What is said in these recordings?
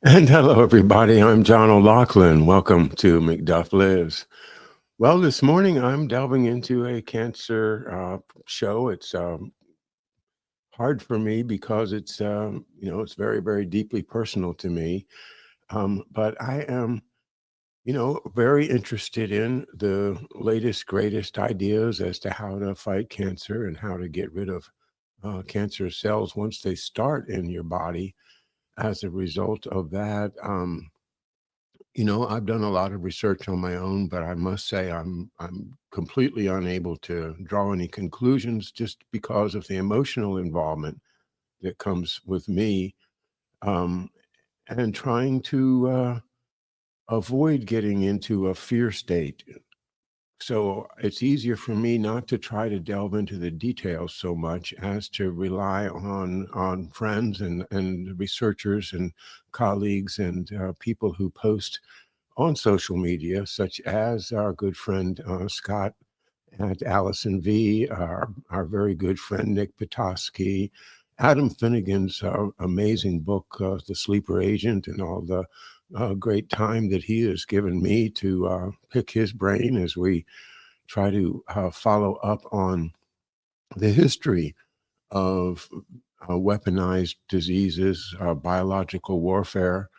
And hello, everybody. I'm John O'Loughlin. Welcome to McDuff Lives. Well, this morning I'm delving into a cancer show. It's hard for me because it's very, very deeply personal to me. But I am, very interested in the latest, greatest ideas as to how to fight cancer and how to get rid of cancer cells once they start in your body. As a result of that, I've done a lot of research on my own, but I must say I'm completely unable to draw any conclusions just because of the emotional involvement that comes with me, um, and trying to avoid getting into a fear state. So it's easier for me not to try to delve into the details so much as to rely on friends and researchers and colleagues and people who post on social media, such as our good friend Scott at Allison V, our very good friend Nick Petoskey, Adam Finnegan's amazing book, The Sleeper Agent, and all the great time that he has given me to pick his brain as we try to follow up on the history of weaponized diseases, biological warfare,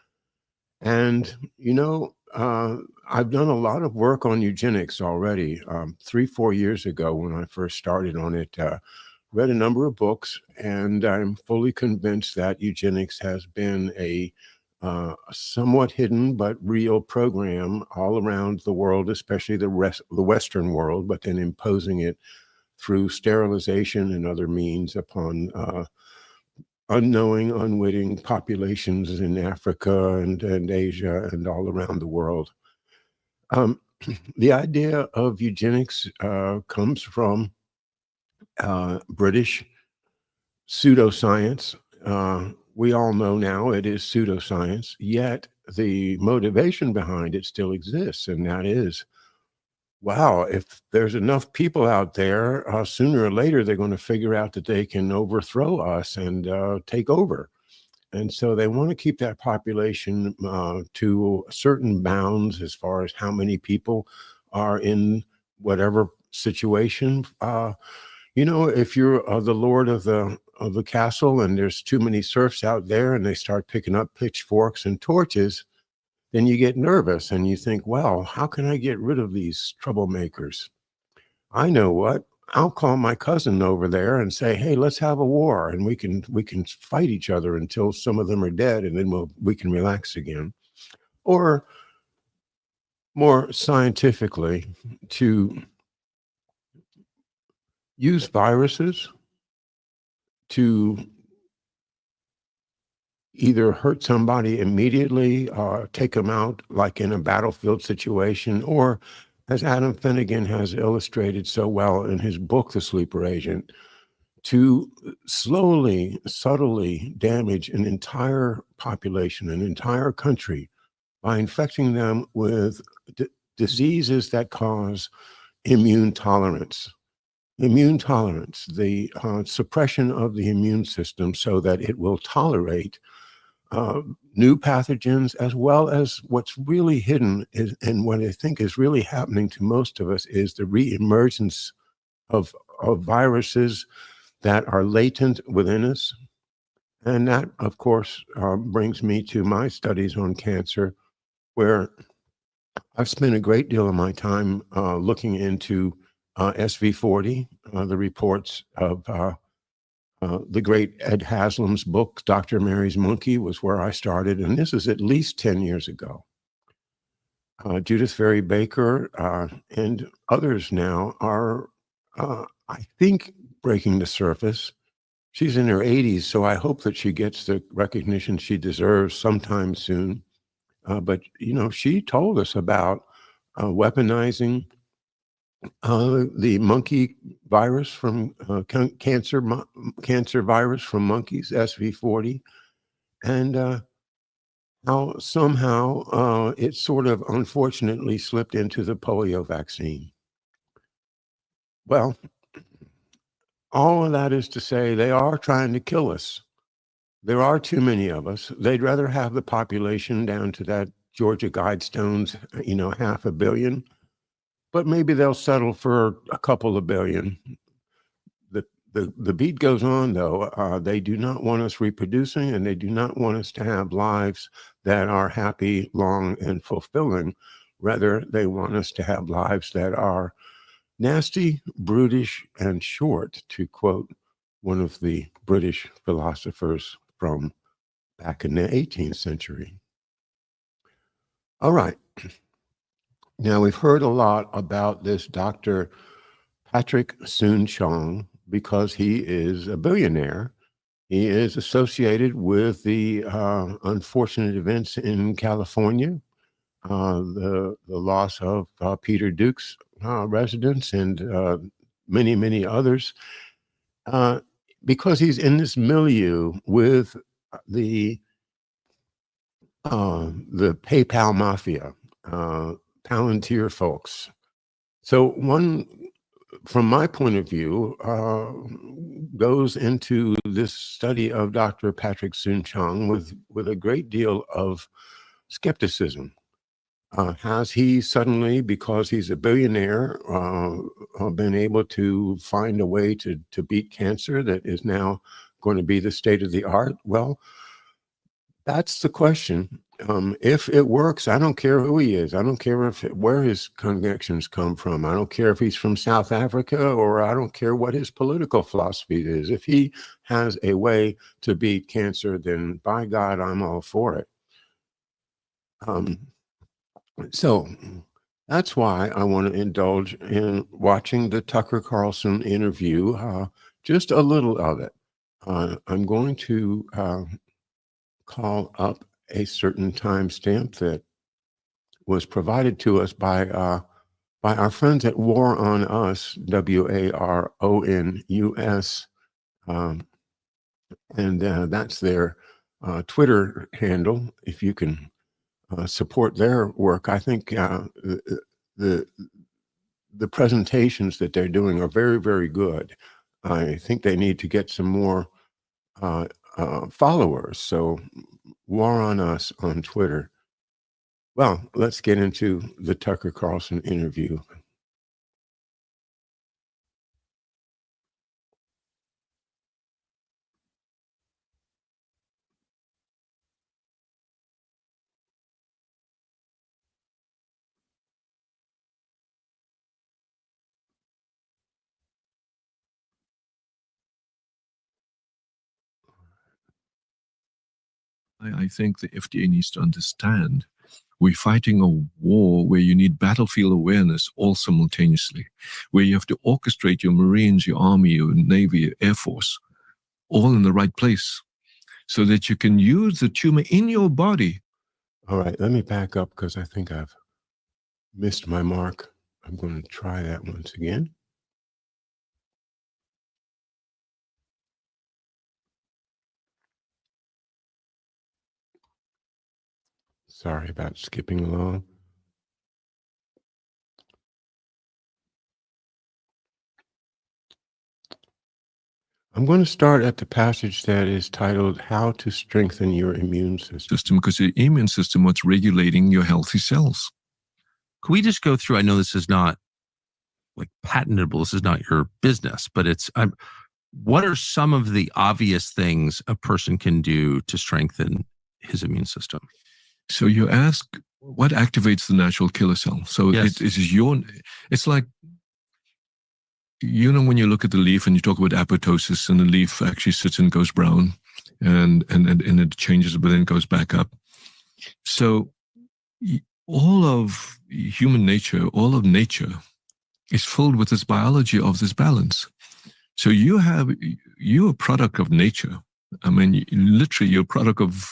and, I've done a lot of work on eugenics already. 3, 4 years ago, when I first started on it, read a number of books, and I'm fully convinced that eugenics has been a somewhat hidden but real program all around the world, especially the Western world, but then imposing it through sterilization and other means upon unknowing, unwitting populations in Africa and Asia and all around the world. Um, the idea of eugenics comes from British pseudoscience. We all know now it is pseudoscience, yet the motivation behind it still exists, and that is, wow, if there's enough people out there, sooner or later they're going to figure out that they can overthrow us and take over. And so they want to keep that population to certain bounds as far as how many people are in whatever situation. If you're the lord of the castle and there's too many serfs out there and they start picking up pitchforks and torches, then you get nervous and you think, well, how can I get rid of these troublemakers? I know what. I'll call my cousin over there and say, "Hey, let's have a war, and we can fight each other until some of them are dead, and then we can relax again." Or more scientifically, to use viruses to either hurt somebody immediately, take them out, like in a battlefield situation, or as Adam Finnegan has illustrated so well in his book, The Sleeper Agent, to slowly, subtly damage an entire population, an entire country, by infecting them with diseases that cause immune tolerance. Immune tolerance, the suppression of the immune system so that it will tolerate uh, new pathogens, as well as what's really hidden is, and what I think is really happening to most of us, is the reemergence of, of viruses that are latent within us. And that, of course, brings me to my studies on cancer, where I've spent a great deal of my time looking into SV40, the reports of the great Ed Haslam's book, Dr. Mary's Monkey, was where I started. And this is at least 10 years ago. Judith Ferry Baker and others now are, I think, breaking the surface. She's in her 80s, so I hope that she gets the recognition she deserves sometime soon. But, she told us about weaponizing the monkey virus from cancer virus from monkeys, SV40, and how somehow it sort of unfortunately slipped into the polio vaccine. Well, all of that is to say they are trying to kill us. There are too many of us. They'd rather have the population down to that Georgia Guidestone's, 500 million, but maybe they'll settle for a couple of billion. The beat goes on, though. They do not want us reproducing, and they do not want us to have lives that are happy, long, and fulfilling. Rather, they want us to have lives that are nasty, brutish, and short, to quote one of the British philosophers from back in the 18th century. All right. Now, we've heard a lot about this Dr. Patrick Soon-Shiong because he is a billionaire. He is associated with the unfortunate events in California, the loss of Peter Duke's residence and many, many others, because he's in this milieu with the PayPal mafia, Palantir folks. So one, from my point of view, goes into this study of Dr. Patrick Soon-Shiong with a great deal of skepticism. Has he suddenly, because he's a billionaire, been able to find a way to beat cancer that is now going to be the state of the art? Well, that's the question. If it works, I don't care who he is. I don't care where his connections come from. I don't care if he's from South Africa, or I don't care what his political philosophy is. If he has a way to beat cancer, then by God, I'm all for it. So that's why I want to indulge in watching the Tucker Carlson interview, just a little of it. I'm going to call up a certain timestamp that was provided to us by our friends at War on Us, WARONUS, and that's their Twitter handle. If you can support their work, I think the presentations that they're doing are very, very good. I think they need to get some more followers. So War on Us on Twitter. Well, let's get into the Tucker Carlson interview. I think the FDA needs to understand we're fighting a war where you need battlefield awareness all simultaneously, where you have to orchestrate your Marines, your Army, your Navy, your Air Force, all in the right place so that you can use the tumor in your body. All right, let me back up because I think I've missed my mark. I'm going to try that once again. Sorry about skipping along. I'm going to start at the passage that is titled How to Strengthen Your Immune System. Because your immune system, what's regulating your healthy cells. Can we just go through, I know this is not like patentable, this is not your business, but what are some of the obvious things a person can do to strengthen his immune system? So you ask, what activates the natural killer cell? So yes. It's like, when you look at the leaf and you talk about apoptosis, and the leaf actually sits and goes brown and it changes, but then it goes back up. So all of human nature, all of nature is filled with this biology of this balance. So you're a product of nature. I mean, literally you're a product of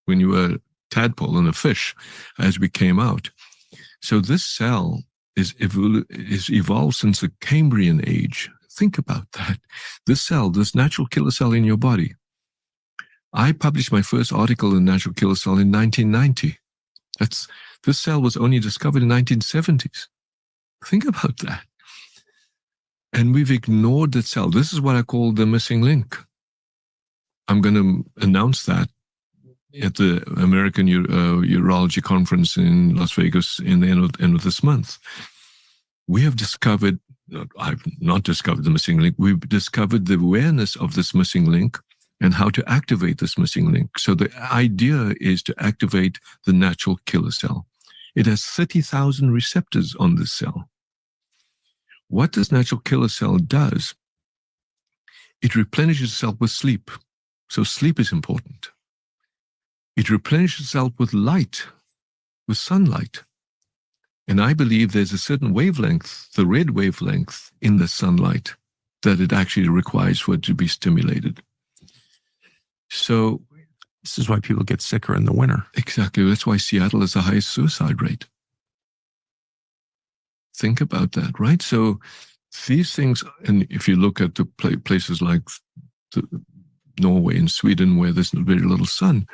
when you were a tadpole and a fish as we came out. So this cell is evolved since the Cambrian age. Think about that. This natural killer cell in your body. I published my first article in Natural Killer Cell in 1990. This cell was only discovered in 1970s. Think about that. And we've ignored that cell. This is what I call the missing link. I'm going to announce that at the American Urology Conference in Las Vegas in the end of this month. We have discovered, I've not discovered the missing link, we've discovered the awareness of this missing link and how to activate this missing link. So the idea is to activate the natural killer cell. It has 30,000 receptors on this cell. What this natural killer cell does, it replenishes itself with sleep. So sleep is important. It replenishes itself with light, with sunlight. And I believe there's a certain wavelength, the red wavelength in the sunlight, that it actually requires for it to be stimulated. So this is why people get sicker in the winter. Exactly. That's why Seattle has the highest suicide rate. Think about that, right? So these things, and if you look at the places like Norway and Sweden, where there's very little sun,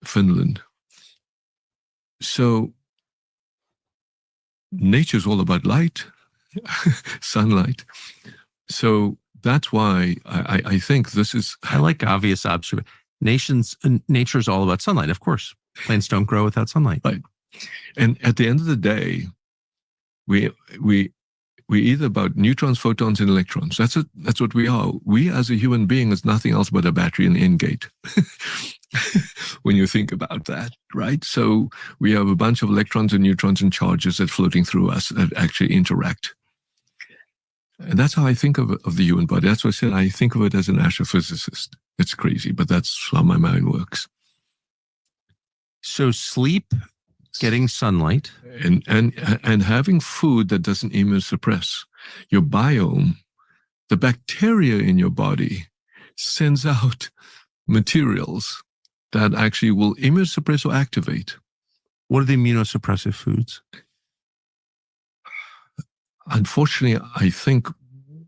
Finland. So nature is all about light, sunlight. So that's why I think this is... I like obvious observation. Nature is all about sunlight, of course. Plants don't grow without sunlight. Right. And at the end of the day, we either about neutrons, photons, and electrons. That's it. That's what we are. We as a human being is nothing else but a battery and end gate. When you think about that, right? So we have a bunch of electrons and neutrons and charges that floating through us that actually interact. And that's how I think of the human body. That's what I said. I think of it as an astrophysicist. It's crazy, but that's how my mind works. So sleep, getting sunlight, and having food that doesn't immunosuppress your biome, the bacteria in your body sends out materials that actually will immunosuppress or activate. What are the immunosuppressive foods? Unfortunately, I think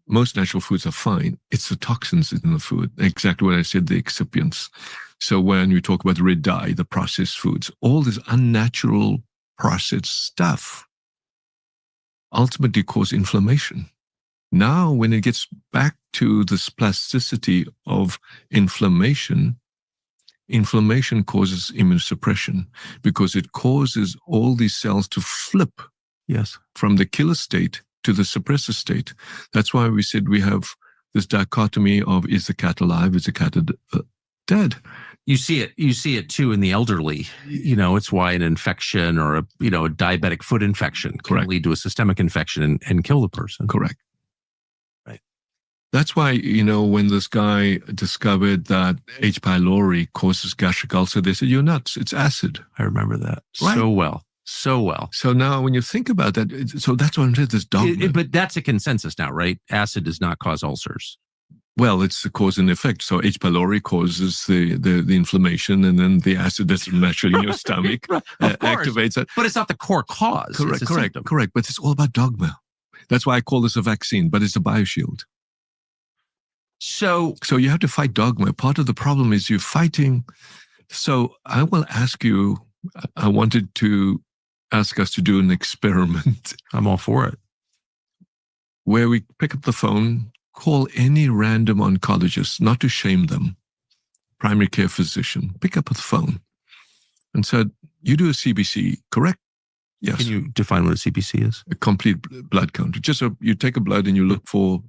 most natural foods are fine. It's the toxins in the food. Exactly what I said, the excipients. So when you talk about the red dye, the processed foods, all this unnatural processed stuff ultimately cause inflammation. Now, when it gets back to this plasticity of inflammation, inflammation causes immunosuppression because it causes all these cells to flip from the killer state to the suppressor state. That's why we said we have this dichotomy of, is the cat alive, is the cat dead? You see it too in the elderly. It's why an infection or a diabetic foot infection can lead to a systemic infection and kill the person. Correct. Right. That's why, when this guy discovered that H. pylori causes gastric ulcer, they said, you're nuts. It's acid. I remember that right. So well. So now when you think about that, so that's what I'm saying, this dogma. But that's a consensus now, right? Acid does not cause ulcers. Well, it's the cause and effect. So H. pylori causes the inflammation, and then the acid that's naturally in your stomach activates it. But it's not the core cause. Correct. But it's all about dogma. That's why I call this a vaccine, but it's a bioshield. So you have to fight dogma. Part of the problem is you're fighting. So I will ask you, I wanted to ask us to do an experiment. I'm all for it. Where we pick up the phone, call any random oncologist, not to shame them, primary care physician, pick up the phone and said, you do a CBC, correct? Yes. Can you define what a CBC is? A complete blood count. You take a blood and you look for...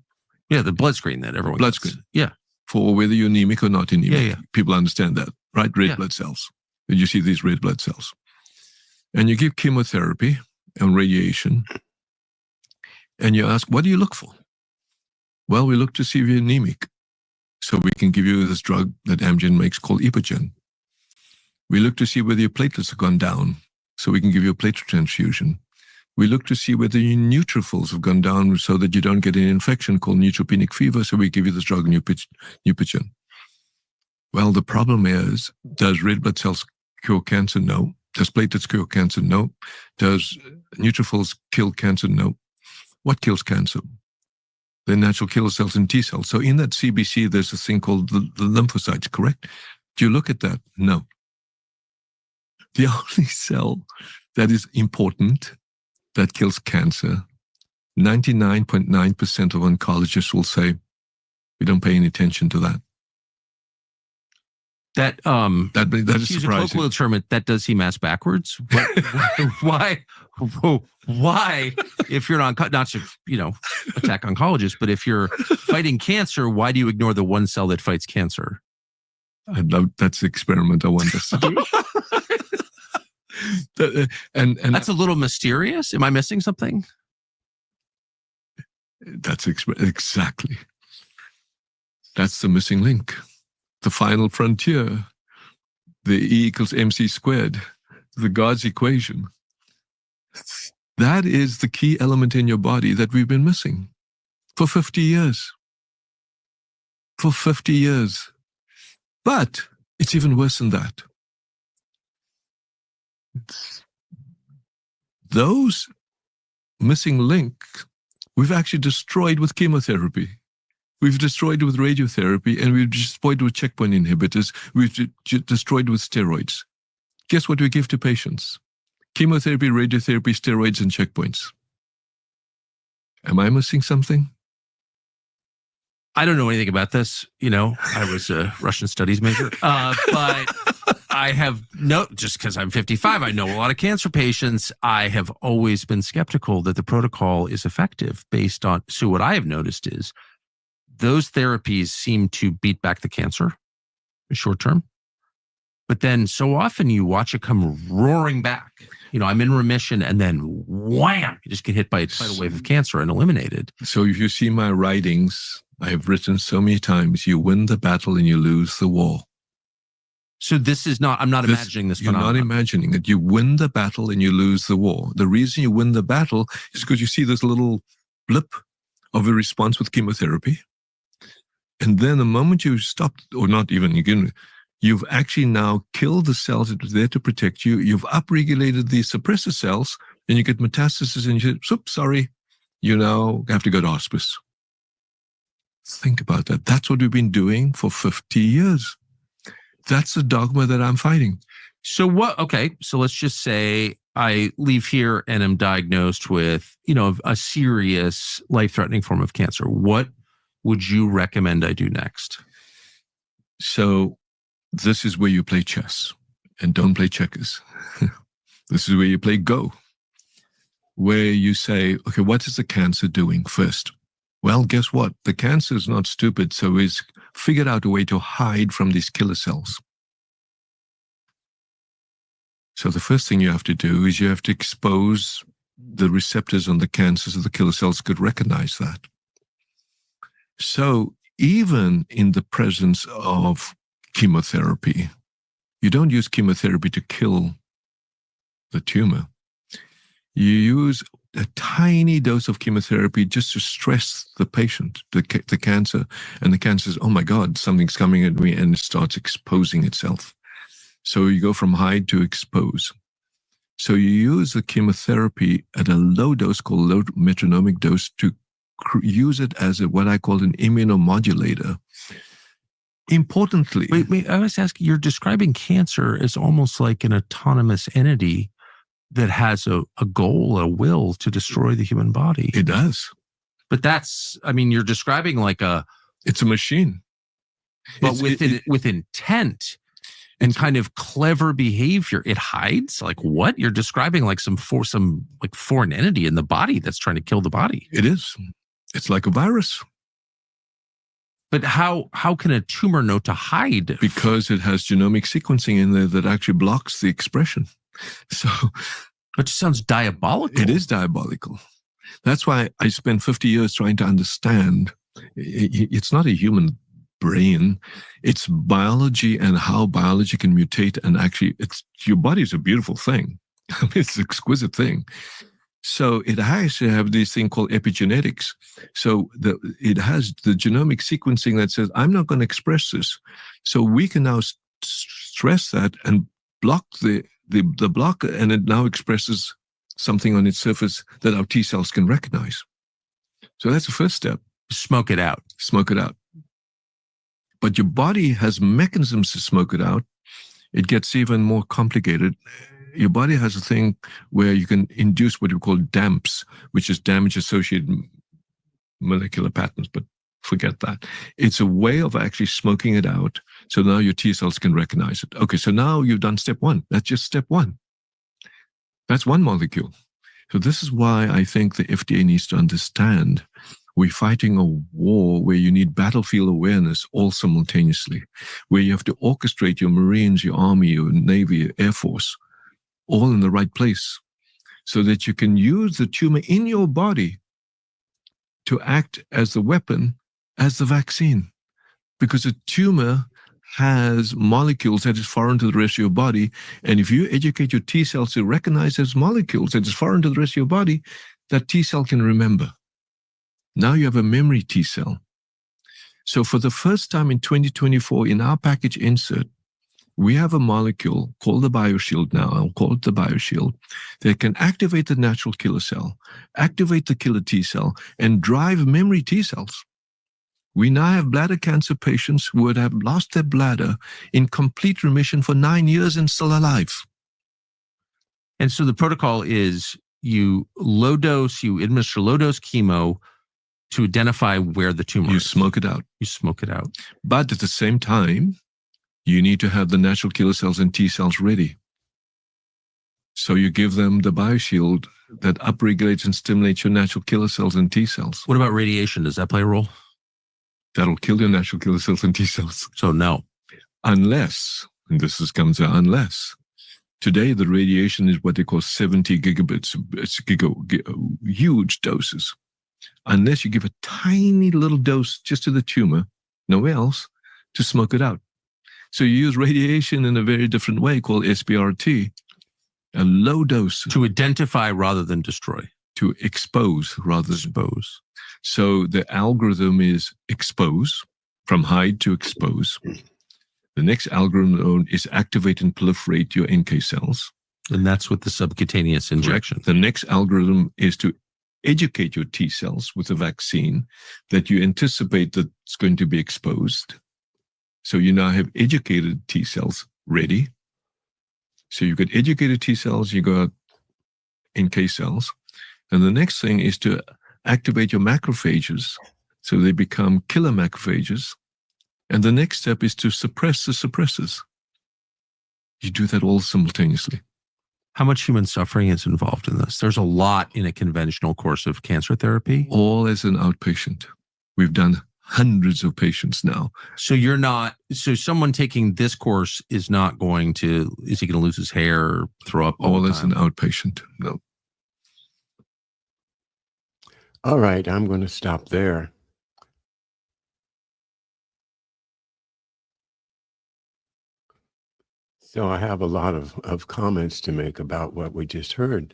Yeah, the blood screen that everyone Blood gets. screen. Yeah. For whether you're anemic or not anemic. Yeah. People understand that, right? Red blood cells. You see these red blood cells. And you give chemotherapy and radiation. And you ask, what do you look for? Well, we look to see if you're anemic. So we can give you this drug that Amgen makes called Epogen. We look to see whether your platelets have gone down. So we can give you a platelet transfusion. We look to see whether your neutrophils have gone down so that you don't get an infection called neutropenic fever. So we give you this drug, Epogen. Well, the problem is, does red blood cells cure cancer? No. Does platelets cure cancer? No. Does neutrophils kill cancer? No. What kills cancer? The natural killer cells and T cells. So in that CBC, there's a thing called the lymphocytes, correct? Do you look at that? No. The only cell that is important that kills cancer, 99.9% of oncologists will say, We don't pay any attention to that. That That is use a surprising. colloquial term, that does seem ass backwards. Why? Why? If you're not to attack oncologists, but if you're fighting cancer, why do you ignore the one cell that fights cancer? That's the experiment I want us to do. and That's a little mysterious. Am I missing something? That's exactly. That's the missing link. The final frontier, the E equals MC squared, the God's equation. That is the key element in your body that we've been missing for 50 years. For 50 years. But it's even worse than that. Those missing links we've actually destroyed with chemotherapy. We've destroyed with radiotherapy, and we've destroyed with checkpoint inhibitors. We've destroyed with steroids. Guess what we give to patients? Chemotherapy, radiotherapy, steroids, and checkpoints. Am I missing something? I don't know anything about this. I was a Russian studies major, but I have just because I'm 55, I know a lot of cancer patients. I have always been skeptical that the protocol is effective based on, so what I have noticed is those therapies seem to beat back the cancer short term. But then so often you watch it come roaring back. I'm in remission, and then wham, you just get hit by a tidal wave of cancer and eliminated. So if you see my writings, I have written so many times, you win the battle and you lose the war. So this is not, I'm not imagining this phenomenon. You're not imagining it. You win the battle and you lose the war. The reason you win the battle is because you see this little blip of a response with chemotherapy. And then the moment you stop, or not even, you've actually now killed the cells that were there to protect you. You've upregulated the suppressor cells, and you get metastasis, and you say, oops, sorry, you now have to go to hospice. Think about that. That's what we've been doing for 50 years. That's the dogma that I'm fighting. So let's just say I leave here and am diagnosed with, a serious life-threatening form of cancer. What would you recommend I do next? So this is where you play chess and don't play checkers. This is where you play Go, where you say, okay, what is the cancer doing first? Well, guess what? The cancer is not stupid, so it's figured out a way to hide from these killer cells. So the first thing you have to do is you have to expose the receptors on the cancer so the killer cells could recognize that. So even in the presence of chemotherapy, you don't use chemotherapy to kill the tumor. You use a tiny dose of chemotherapy just to stress the patient, the cancer, and the cancer says, oh my God, something's coming at me, and it starts exposing itself. So you go from hide to expose. So you use the chemotherapy at a low dose called low metronomic dose to use it as what I call an immunomodulator. Importantly, wait, I was asking, you're describing cancer as almost like an autonomous entity that has a goal, a will to destroy the human body. It does. But you're describing like it's a machine. But with intent and kind of clever behavior, it hides. Like what? You're describing like some foreign entity in the body that's trying to kill the body. It is. It's like a virus. But how can a tumor know to hide? Because it has genomic sequencing in there that actually blocks the expression. So, but it sounds diabolical. It is diabolical. That's why I spent 50 years trying to understand. It's not a human brain. It's biology and how biology can mutate. And actually, your body is a beautiful thing. It's an exquisite thing. So it has to have this thing called epigenetics. So it has the genomic sequencing that says, I'm not going to express this. So we can now stress that and block the block, and it now expresses something on its surface that our T cells can recognize. So that's the first step. Smoke it out. Smoke it out. But your body has mechanisms to smoke it out. It gets even more complicated. Your body has a thing where you can induce what we call DAMPs, which is damage-associated molecular patterns. But Forget that. It's a way of actually smoking it out. So now your T cells can recognize it. Okay, so now you've done step one. That's just step one. That's one molecule. So this is why I think the FDA needs to understand we're fighting a war where you need battlefield awareness all simultaneously, where you have to orchestrate your Marines, your Army, your Navy, your Air Force, all in the right place, so that you can use the tumor in your body to act as the weapon, as the vaccine. Because a tumor has molecules that is foreign to the rest of your body. And if you educate your T cells to recognize those molecules that is foreign to the rest of your body, that T cell can remember. Now you have a memory T cell. So for the first time in 2024, in our package insert, we have a molecule called the BioShield now, I'll call it the BioShield, that can activate the natural killer cell, activate the killer T cell, and drive memory T cells. We now have bladder cancer patients who would have lost their bladder in complete remission for 9 years and still alive. And so the protocol is you administer low dose chemo to identify where the tumor You is. smoke it out. You smoke it out. But at the same time, you need to have the natural killer cells and T cells ready. So you give them the BioShield that upregulates and stimulates your natural killer cells and T cells. What about radiation? Does that play a role? That'll kill your natural killer cells and T cells. So no. Unless, and comes out, unless, today the radiation is what they call 70 gigabits, it's huge doses. Unless you give a tiny little dose just to the tumor, nowhere else, to smoke it out. So you use radiation in a very different way called SBRT, a low dose. To identify rather than destroy. To expose rather than expose. So the algorithm is expose, from hide to expose. The next algorithm is activate and proliferate your NK cells. And that's with the subcutaneous injection. Correct. The next algorithm is to educate your T cells with a vaccine that you anticipate that it's going to be exposed. So you now have educated T cells ready. So you've got educated T cells, you got NK cells. And the next thing is to activate your macrophages so they become killer macrophages. And the next step is to suppress the suppressors. You do that all simultaneously. How much human suffering is involved in this? There's a lot in a conventional course of cancer therapy. All as an outpatient. We've done hundreds of patients now. So someone taking this course is he going to lose his hair or throw up? All as an outpatient. No. All right, I'm going to stop there. So I have a lot of comments to make about what we just heard.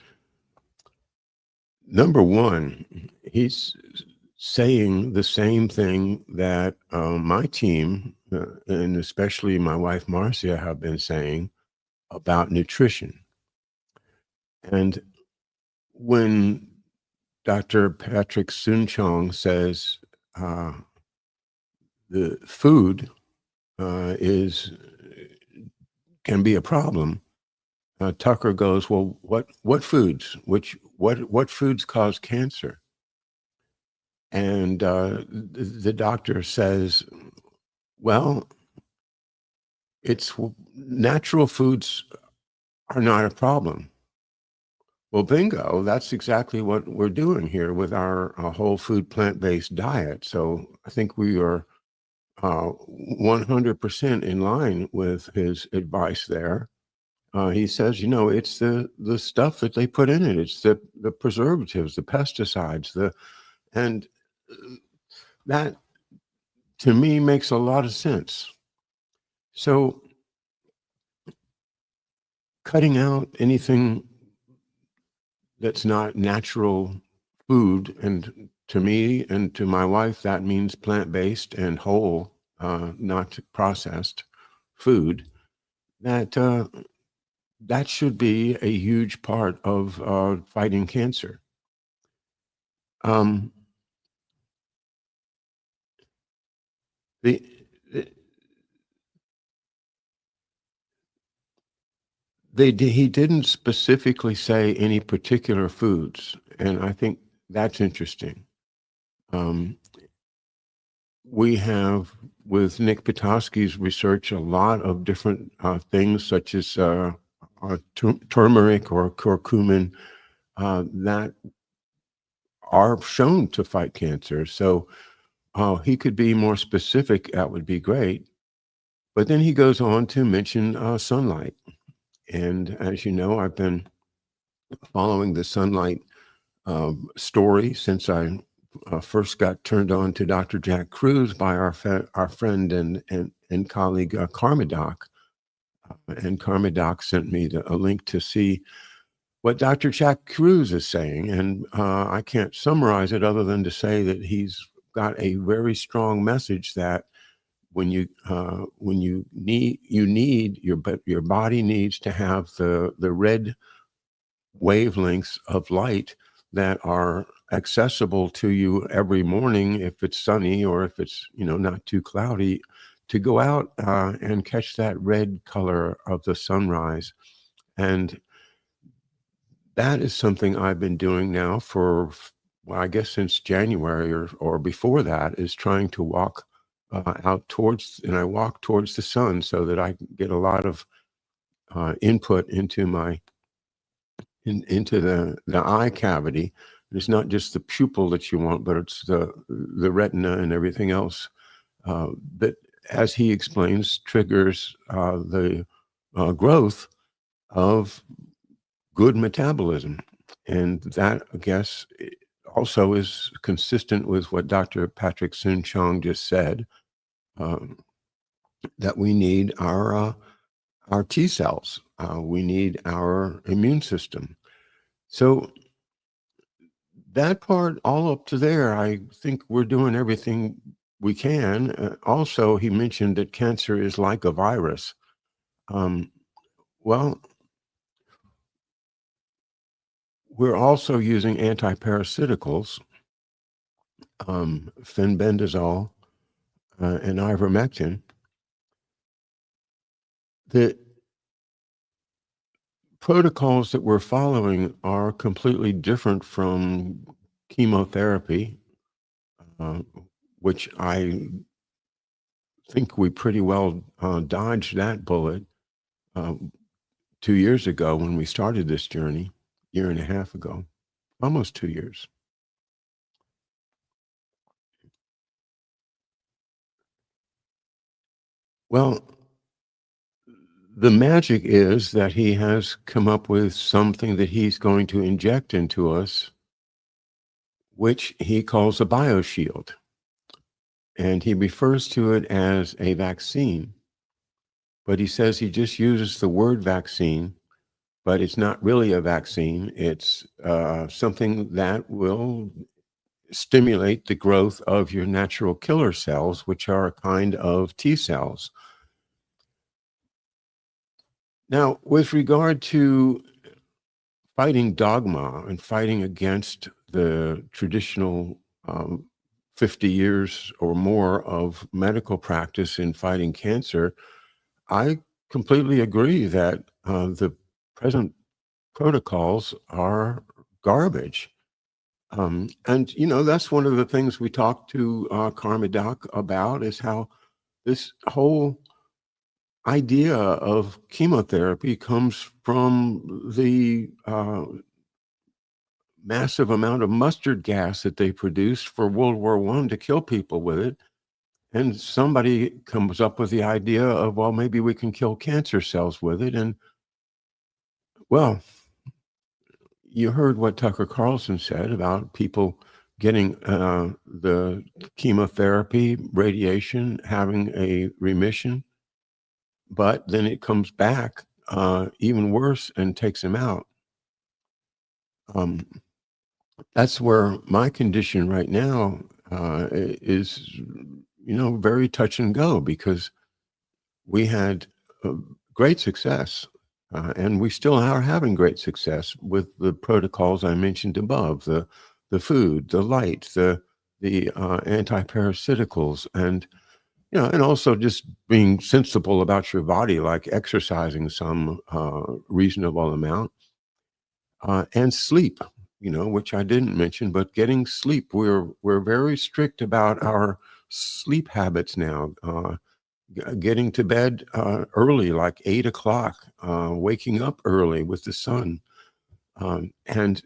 Number one, he's saying the same thing that my team, and especially my wife Marcia, have been saying about nutrition. And when Dr. Patrick Soon-Chong says the food can be a problem, Tucker goes, well, what foods? What foods cause cancer? And the doctor says, well, it's natural foods are not a problem. Well, bingo, that's exactly what we're doing here with our whole food plant-based diet. So I think we are 100% in line with his advice there. He says, it's the stuff that they put in it. It's the preservatives, the pesticides, and that to me makes a lot of sense. So cutting out anything that's not natural food, and to me and to my wife, that means plant-based and whole, not processed food, that should be a huge part of fighting cancer. He didn't specifically say any particular foods, and I think that's interesting. we have, with Nick Petoskey's research, a lot of different things such as turmeric or curcumin that are shown to fight cancer. So he could be more specific, that would be great. But then he goes on to mention sunlight. And as you know, I've been following the sunlight story since I first got turned on to Dr. Jack Cruz by our friend and colleague Karmadoc. And Karmadoc sent me a link to see what Dr. Jack Cruz is saying. And I can't summarize it other than to say that he's got a very strong message that when you need your body needs to have the red wavelengths of light that are accessible to you every morning if it's sunny or if it's not too cloudy, to go out and catch that red color of the sunrise. And that is something I've been doing now for, well, I guess since January or before that, is trying to walk out towards, and I walk towards the sun so that I get a lot of input into into the eye cavity. It's not just the pupil that you want, but it's the retina and everything else that, as he explains, triggers the growth of good metabolism. And that, I guess, also is consistent with what Dr. Patrick Soon-Shiong just said, that we need our T cells. We need our immune system. So that part, all up to there, I think we're doing everything we can. Also, he mentioned that cancer is like a virus. Well, we're also using antiparasiticals, fenbendazole and ivermectin. The protocols that we're following are completely different from chemotherapy, which I think we pretty well dodged that bullet 2 years ago when we started this journey, year and a half ago, almost 2 years. Well, the magic is that he has come up with something that he's going to inject into us, which he calls a bioshield. And he refers to it as a vaccine. But he says he just uses the word vaccine, but it's not really a vaccine. It's something that will stimulate the growth of your natural killer cells, which are a kind of T cells. Now, with regard to fighting dogma and fighting against the traditional 50 years or more of medical practice in fighting cancer, I completely agree that the present protocols are garbage. And, that's one of the things we talked to Karmadoc about, is how this whole idea of chemotherapy comes from the massive amount of mustard gas that they produced for World War I to kill people with it. And somebody comes up with the idea of, well, maybe we can kill cancer cells with it. And, well, you heard what Tucker Carlson said about people getting the chemotherapy, radiation, having a remission, but then it comes back even worse and takes them out. That's where my condition right now is, very touch and go, because we had great success, and we still are having great success with the protocols I mentioned above: the food, the light, the antiparasiticals, and and also just being sensible about your body, like exercising some reasonable amount, and sleep. Which I didn't mention, but getting sleep. We're very strict about our sleep habits now, getting to bed early, like 8 o'clock, waking up early with the sun, and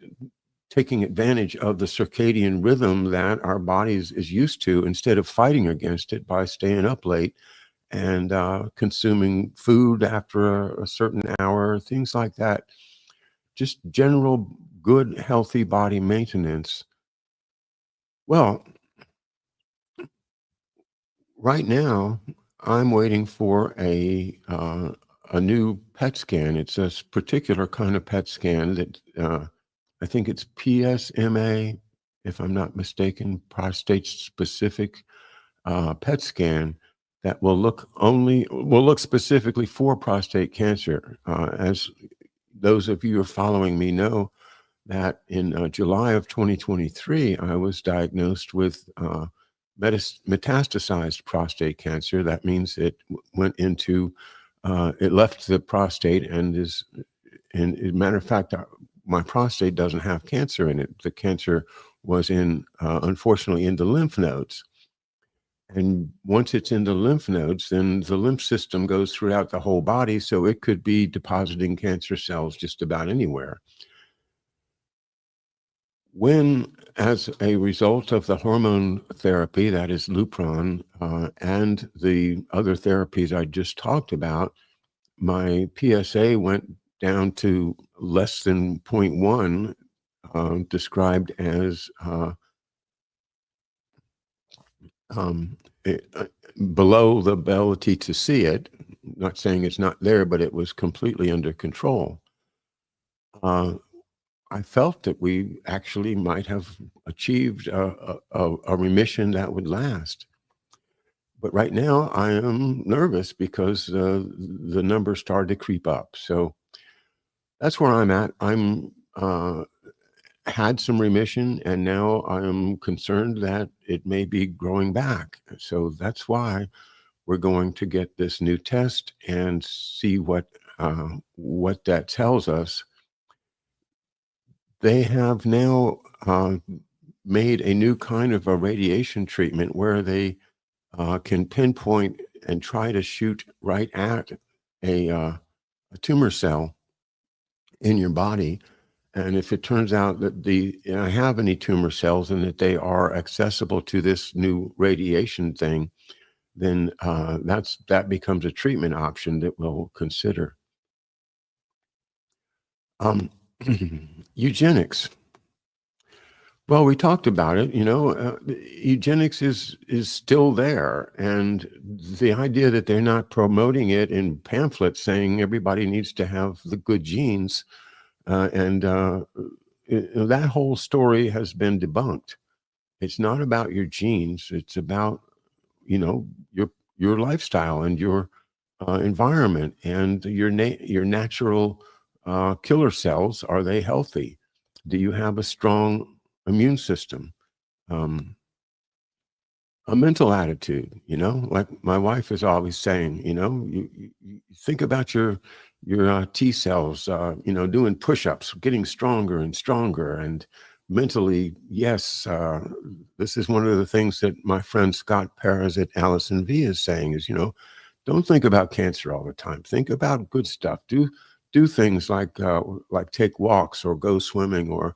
taking advantage of the circadian rhythm that our bodies is used to, instead of fighting against it by staying up late and consuming food after a certain hour, things like that. Just general good, healthy body maintenance. Well, right now, I'm waiting for a new PET scan. It's a particular kind of PET scan that I think it's PSMA, if I'm not mistaken, prostate specific PET scan that will look specifically for prostate cancer. As those of you who are following me know, that in July of 2023, I was diagnosed with metastasized prostate cancer. That means it went into, it left the prostate and is, and as a matter of fact, my prostate doesn't have cancer in it. The cancer was unfortunately, in the lymph nodes. And once it's in the lymph nodes, then the lymph system goes throughout the whole body. So it could be depositing cancer cells just about anywhere. When, as a result of the hormone therapy, that is Lupron, and the other therapies I just talked about, my PSA went down to less than 0.1, described as below the ability to see it. Not saying it's not there, but it was completely under control. I felt that we actually might have achieved a remission that would last. But right now I am nervous because the numbers started to creep up. So that's where I'm at. I'm had some remission, and now I'm concerned that it may be growing back. So that's why we're going to get this new test and see what that tells us. They have now made a new kind of a radiation treatment where they can pinpoint and try to shoot right at a tumor cell in your body. And if it turns out that I have any tumor cells and that they are accessible to this new radiation thing, then that becomes a treatment option that we'll consider. Eugenics. Well, we talked about it. Eugenics is still there, and the idea that they're not promoting it in pamphlets saying everybody needs to have the good genes, and that whole story has been debunked. It's not about your genes. It's about your lifestyle and your environment and your natural killer cells. Are they healthy? Do you have a strong immune system? A mental attitude, like my wife is always saying, you think about your T cells, doing push-ups, getting stronger and stronger. And mentally, yes, this is one of the things that my friend Scott Perez at Allison V is saying is, don't think about cancer all the time. Think about good stuff. Do things like take walks or go swimming or,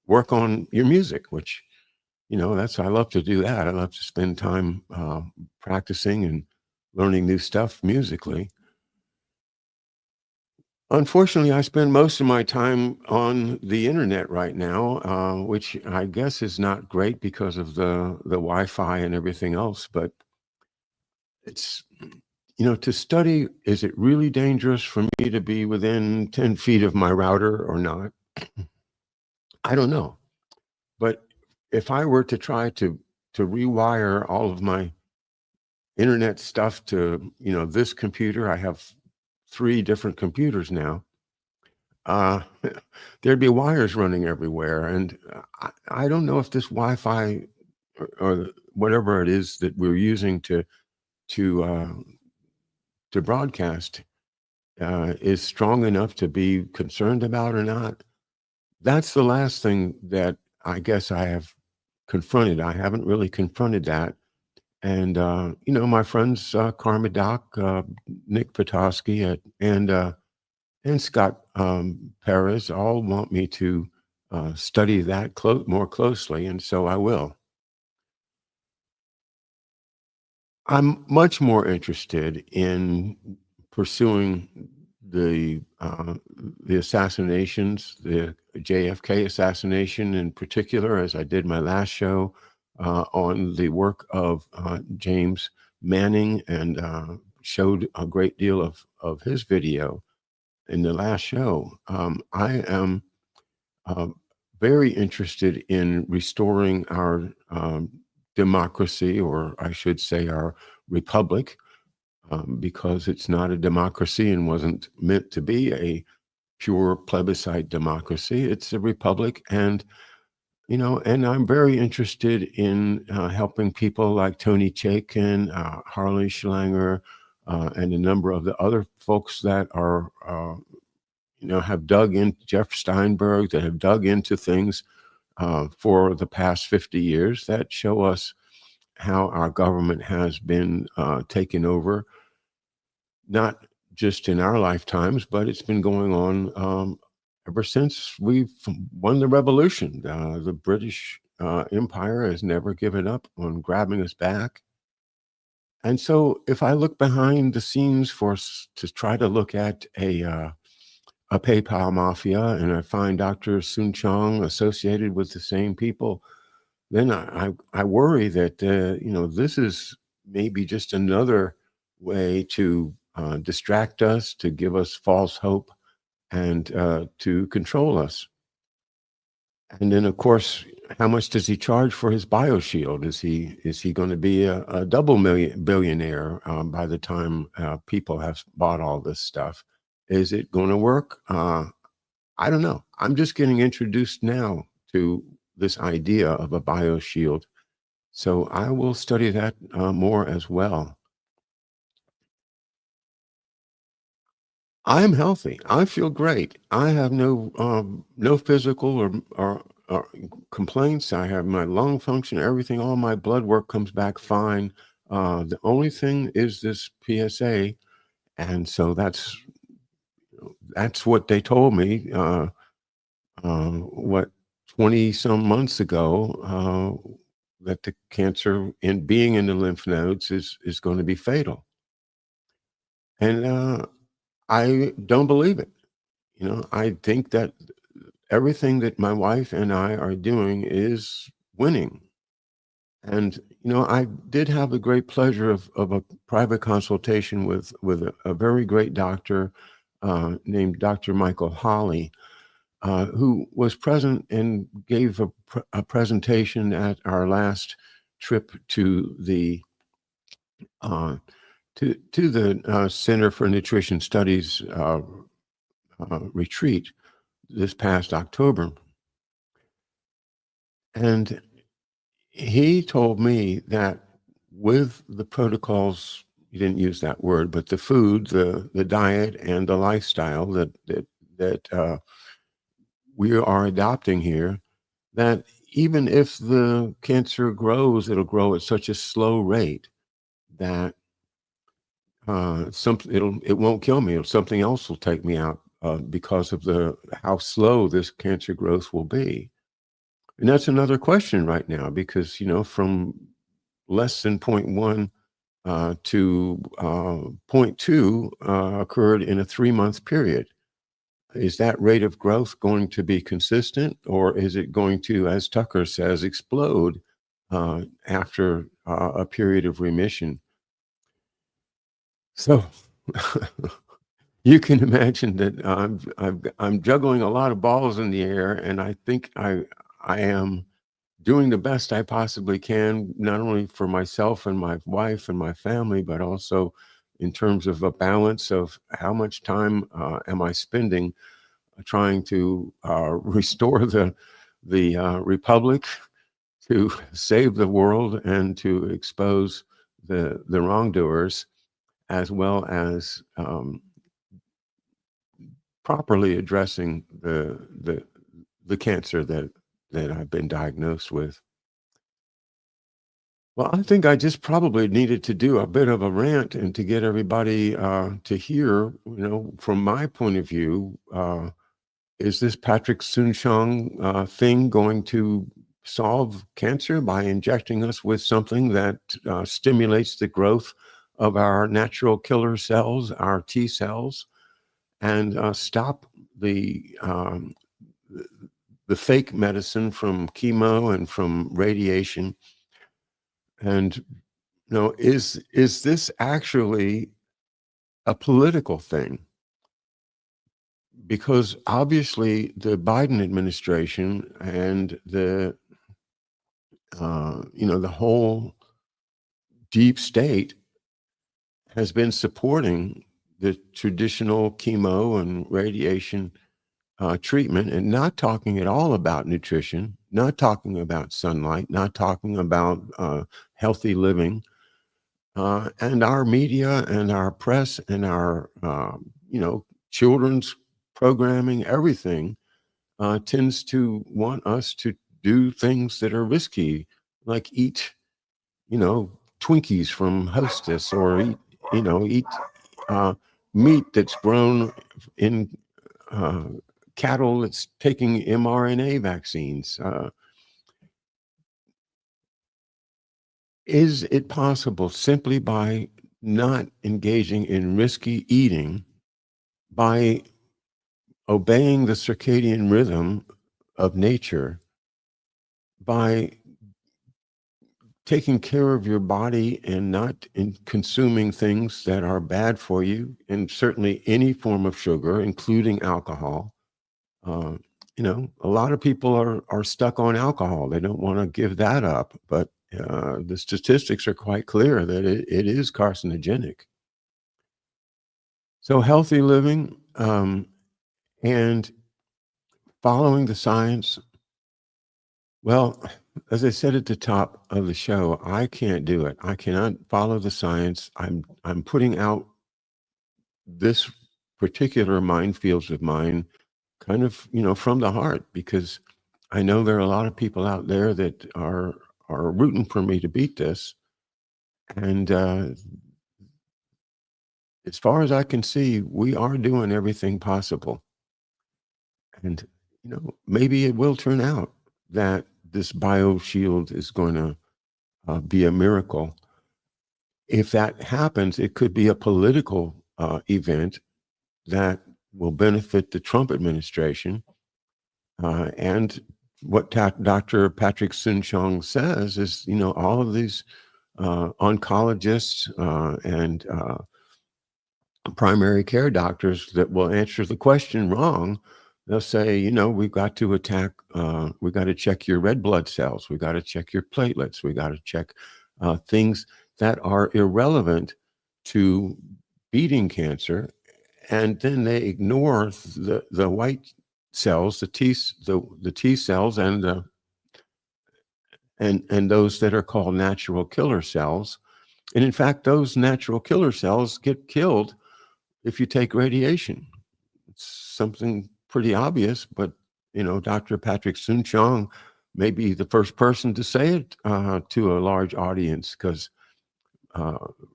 work on your music, which, I love to do that. I love to spend time practicing and learning new stuff musically. Unfortunately, I spend most of my time on the internet right now, which I guess is not great because of the Wi-Fi and everything else. But it's, to study, is it really dangerous for me to be within 10 feet of my router or not? I don't know. But if I were to try to rewire all of my internet stuff to, this computer, I have 3 different computers now. There'd be wires running everywhere, and I don't know if this Wi-Fi or whatever it is that we're using to broadcast is strong enough to be concerned about or not. That's the last thing that I guess I have confronted. I haven't really confronted that. And, my friends, Karma Doc, Nick Petoskey, and Scott Perez all want me to study that more closely, and so I will. I'm much more interested in pursuing the assassinations, the JFK assassination in particular, as I did my last show on the work of James Manning, and showed a great deal of his video in the last show. I am very interested in restoring our democracy, or I should say our republic, because it's not a democracy and wasn't meant to be a pure plebiscite democracy. It's a republic, and and I'm very interested in helping people like Tony Chaikin, Harley Schlanger, and a number of the other folks that are, have dug in, Jeff Steinberg, that have dug into things for the past 50 years that show us how our government has been taken over, not just in our lifetimes, but it's been going on ever since we've won the revolution. The British Empire has never given up on grabbing us back. And so if I look behind the scenes to try to look at a PayPal mafia, and I find Dr. Sun Chong associated with the same people, then I worry that, this is maybe just another way to distract us, to give us false hope, and to control us. And then, of course, how much does he charge for his bioshield? Is he going to be a double billionaire by the time people have bought all this stuff? Is it going to work? I don't know. I'm just getting introduced now to this idea of a bioshield, so I will study that more as well. I am healthy. I feel great. I have no physical or complaints. I have my lung function, everything. All my blood work comes back fine. The only thing is this PSA, and so that's what they told me. What 20 some months ago, that the cancer in being in the lymph nodes is going to be fatal, and I don't believe it. I think that everything that my wife and I are doing is winning. And, I did have the great pleasure of a private consultation with a very great doctor named Dr. Michael Hawley, who was present and gave a presentation at our last trip to the Center for Nutrition Studies retreat this past October. And he told me that with the protocols, he didn't use that word, but the food, the diet, and the lifestyle that we are adopting here, that even if the cancer grows, it'll grow at such a slow rate that it won't kill me. Something else will take me out because of how slow this cancer growth will be. And that's another question right now, because from less than 0.1 to 0.2 occurred in a 3-month period. Is that rate of growth going to be consistent, or is it going to, as Tucker says, explode after a period of remission? So you can imagine that I'm juggling a lot of balls in the air, and I think I am doing the best I possibly can, not only for myself and my wife and my family, but also in terms of a balance of how much time am I spending trying to restore the republic, to save the world, and to expose the wrongdoers, as well as properly addressing the cancer that I've been diagnosed with. Well, I think I just probably needed to do a bit of a rant and to get everybody to hear, from my point of view, is this Patrick Soon-Shiong thing going to solve cancer by injecting us with something that stimulates the growth of our natural killer cells, our T cells, and stop the fake medicine from chemo and from radiation? And is this actually a political thing? Because obviously the Biden administration and the whole deep state has been supporting the traditional chemo and radiation treatment and not talking at all about nutrition, not talking about sunlight, not talking about healthy living. And our media and our press and our, children's programming, everything tends to want us to do things that are risky, like eat, Twinkies from Hostess, or eat meat that's grown in cattle that's taking mRNA vaccines. Is it possible, simply by not engaging in risky eating, by obeying the circadian rhythm of nature, by taking care of your body and not in consuming things that are bad for you, and certainly any form of sugar, including alcohol? Uh, a lot of people are stuck on alcohol. They don't want to give that up, but the statistics are quite clear that it is carcinogenic. So healthy living and following the science. Well, as I said at the top of the show, I can't do it. I cannot follow the science. I'm putting out this particular Mindfields of mine kind of, from the heart, because I know there are a lot of people out there that are rooting for me to beat this. And as far as I can see, we are doing everything possible. And, maybe it will turn out that this bioshield is going to be a miracle. If that happens, it could be a political event that will benefit the Trump administration. And what Dr. Patrick Soon-Shiong says is, all of these oncologists and primary care doctors that will answer the question wrong. They'll say, we've got to we've got to check your red blood cells. We've got to check your platelets. We've got to check things that are irrelevant to beating cancer. And then they ignore the white cells, the T cells, and those that are called natural killer cells. And in fact, those natural killer cells get killed if you take radiation. It's something pretty obvious, but Dr. Patrick Soon-Shiong may be the first person to say it to a large audience, because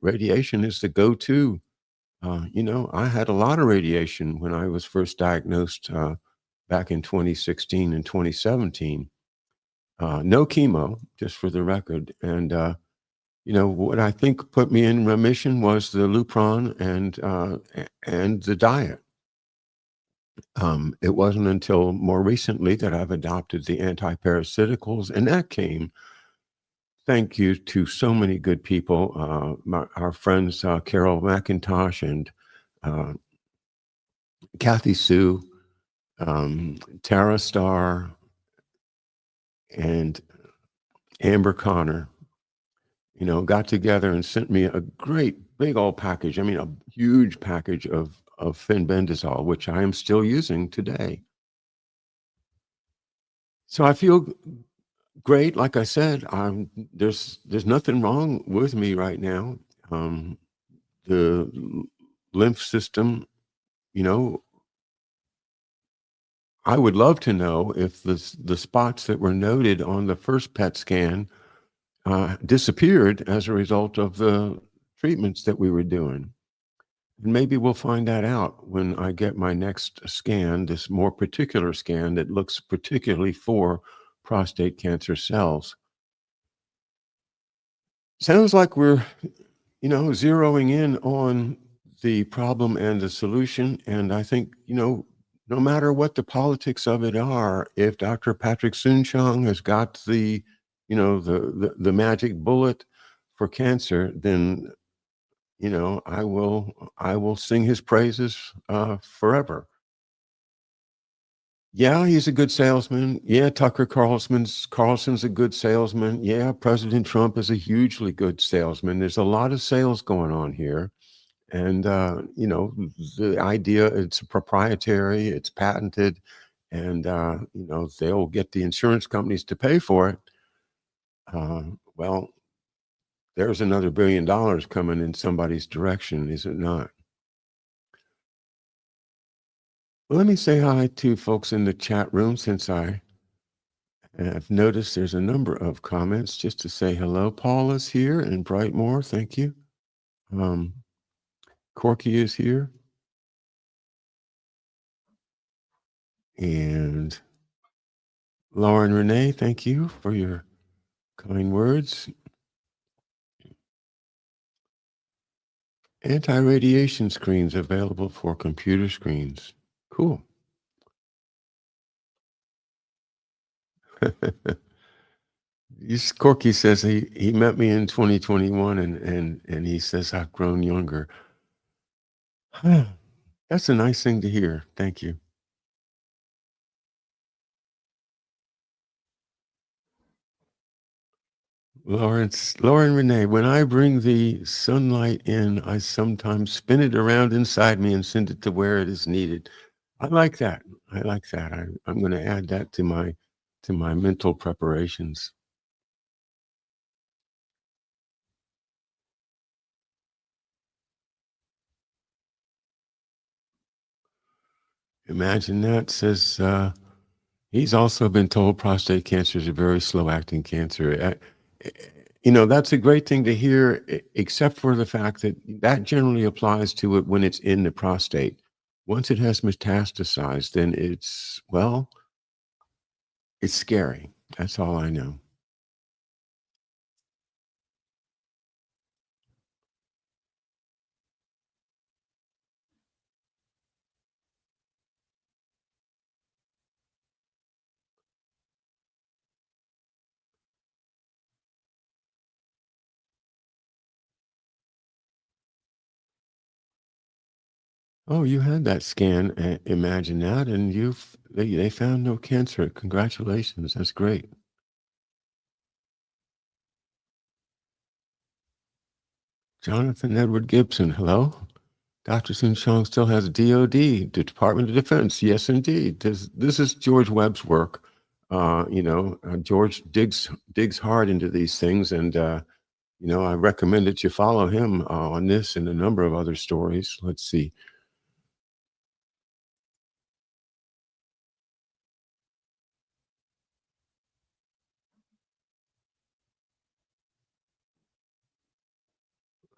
radiation is the go-to. I had a lot of radiation when I was first diagnosed back in 2016 and 2017. No chemo, just for the record. And what I think put me in remission was the Lupron and the diet. It wasn't until more recently that I've adopted the antiparasiticals, and that came thank you to so many good people, our friends Carol McIntosh and Kathy Sue, Tara Starr, and Amber Connor. Got together and sent me a great big old package. I mean, a huge package of fenbendazole, which I am still using today. So I feel great. Like I said, there's nothing wrong with me right now. The lymph system, I would love to know if the spots that were noted on the first PET scan disappeared as a result of the treatments that we were doing. And maybe we'll find that out when I get my next scan, this more particular scan that looks particularly for prostate cancer cells. Sounds like we're, zeroing in on the problem and the solution. And I think, no matter what the politics of it are, if Dr. Patrick Soon-Shiong has got the, the magic bullet for cancer, then I will sing his praises forever. Yeah, he's a good salesman. Yeah, Tucker Carlson's a good salesman. Yeah, President Trump is a hugely good salesman. There's a lot of sales going on here. And, the idea, it's proprietary, it's patented, and, they'll get the insurance companies to pay for it. Well, there's another $1 billion coming in somebody's direction, is it not? Well, let me say hi to folks in the chat room since I've noticed there's a number of comments just to say hello. Paul is here and Brightmore, thank you. Corky is here. And Lauren Renee, thank you for your kind words. Anti-radiation screens available for computer screens. Cool. Corky says he met me in 2021 and he says I've grown younger. That's a nice thing to hear. Thank you. Lauren Renee, when I bring the sunlight in, I sometimes spin it around inside me and send it to where it is needed. I like that. I'm going to add that to my mental preparations. Imagine that, says, he's also been told prostate cancer is a very slow-acting cancer. That's a great thing to hear, except for the fact that generally applies to it when it's in the prostate. Once it has metastasized, then it's scary. That's all I know. Oh, you had that scan, imagine that, and they found no cancer. Congratulations, that's great. Jonathan Edward Gibson, hello. Dr. Soon-Shiong still has DOD, the Department of Defense. Yes, indeed. This is George Webb's work. George digs hard into these things, and I recommend that you follow him on this and a number of other stories. Let's see.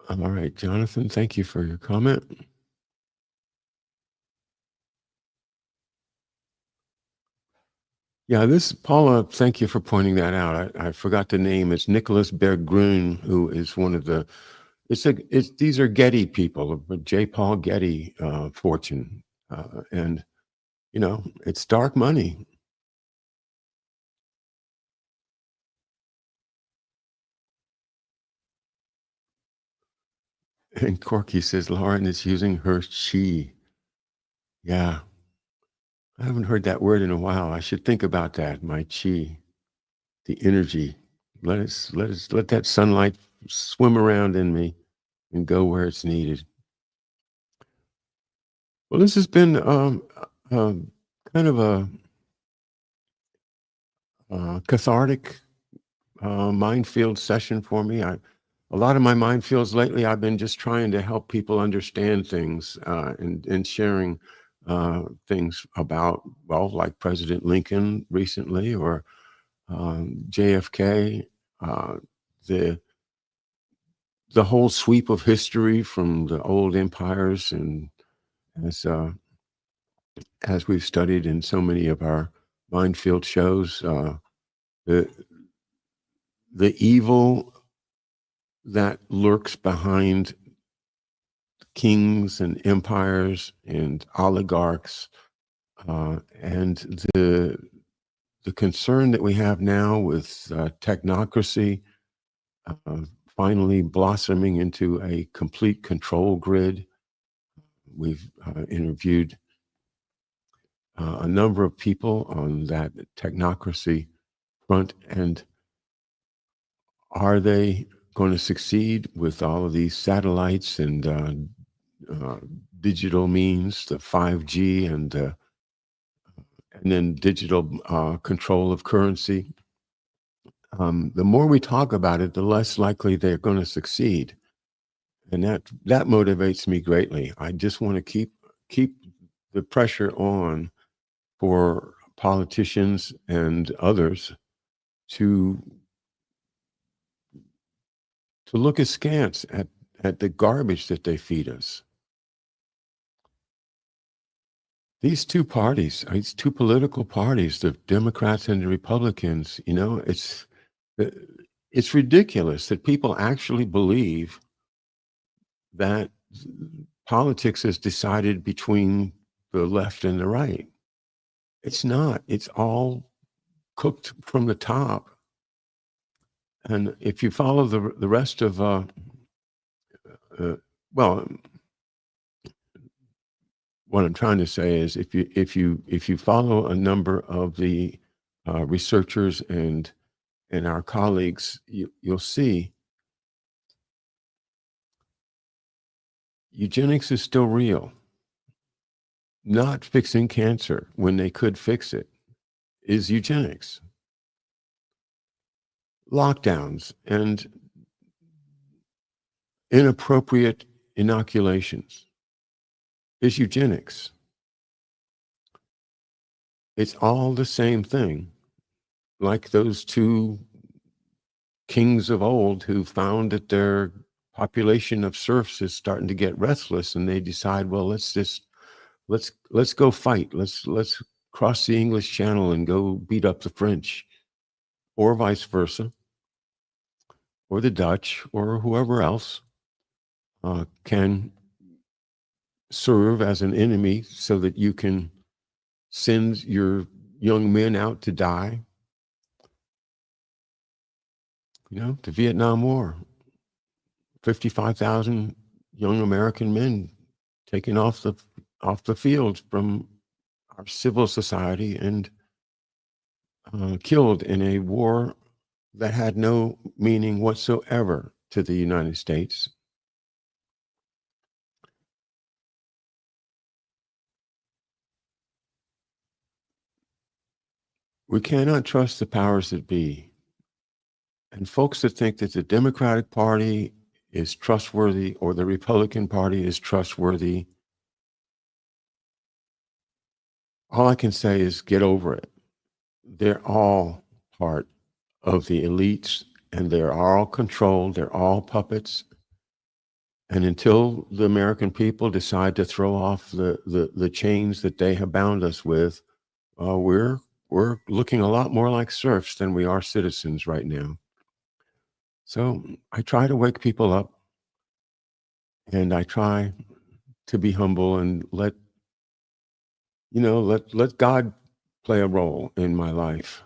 All right, Jonathan, thank you for your comment. Yeah, Paula, thank you for pointing that out. I forgot the name. It's Nicholas Berggruen, who is one of the, these are Getty people, J. Paul Getty fortune. And, it's dark money. And Corky says, Lauren is using her chi. Yeah. I haven't heard that word in a while. I should think about that. My chi, the energy. Let that sunlight swim around in me and go where it's needed. Well, this has been kind of a cathartic Mindfield session for me. A lot of my Mindfields lately, I've been just trying to help people understand things and sharing things about, like President Lincoln recently or JFK, the whole sweep of history from the old empires, and as we've studied in so many of our Mindfield shows, the evil that lurks behind kings and empires and oligarchs, and the concern that we have now with technocracy finally blossoming into a complete control grid. We've interviewed a number of people on that technocracy front, and are they going to succeed with all of these satellites and digital means, the 5G and then digital control of currency? The more we talk about it, the less likely they're going to succeed, and that motivates me greatly. I just want to keep the pressure on for politicians and others to look askance at the garbage that they feed us. These two parties, these two political parties, the Democrats and the Republicans, it's ridiculous that people actually believe that politics is decided between the left and the right. It's not. It's all cooked from the top. And if you follow the rest of, well, what I'm trying to say is, if you follow a number of the researchers and our colleagues, you'll see eugenics is still real. Not fixing cancer when they could fix it is eugenics. Lockdowns and inappropriate inoculations is eugenics. It's all the same thing, like those two kings of old who found that their population of serfs is starting to get restless, and they decide, well, let's go fight. Let's cross the English Channel and go beat up the French, or vice versa, or the Dutch, or whoever else can serve as an enemy so that you can send your young men out to die. The Vietnam War, 55,000 young American men taken off the field from our civil society and killed in a war that had no meaning whatsoever to the United States. We cannot trust the powers that be. And folks that think that the Democratic Party is trustworthy or the Republican Party is trustworthy, all I can say is get over it. They're all part of the elites, and they're all controlled. They're all puppets. And until the American people decide to throw off the chains that they have bound us with, we're looking a lot more like serfs than we are citizens right now. So I try to wake people up, and I try to be humble and let God play a role in my life.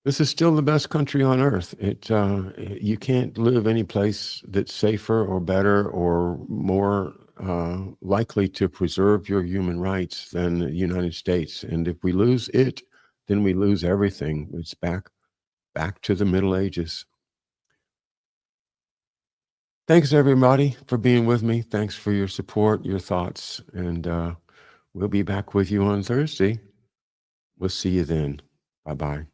This is still the best country on earth. You can't live any place that's safer or better or more likely to preserve your human rights than the United States. And if we lose it, then we lose everything. It's back to the Middle Ages. Thanks, everybody, for being with me. Thanks for your support, your thoughts, and we'll be back with you on Thursday. We'll see you then. Bye-bye.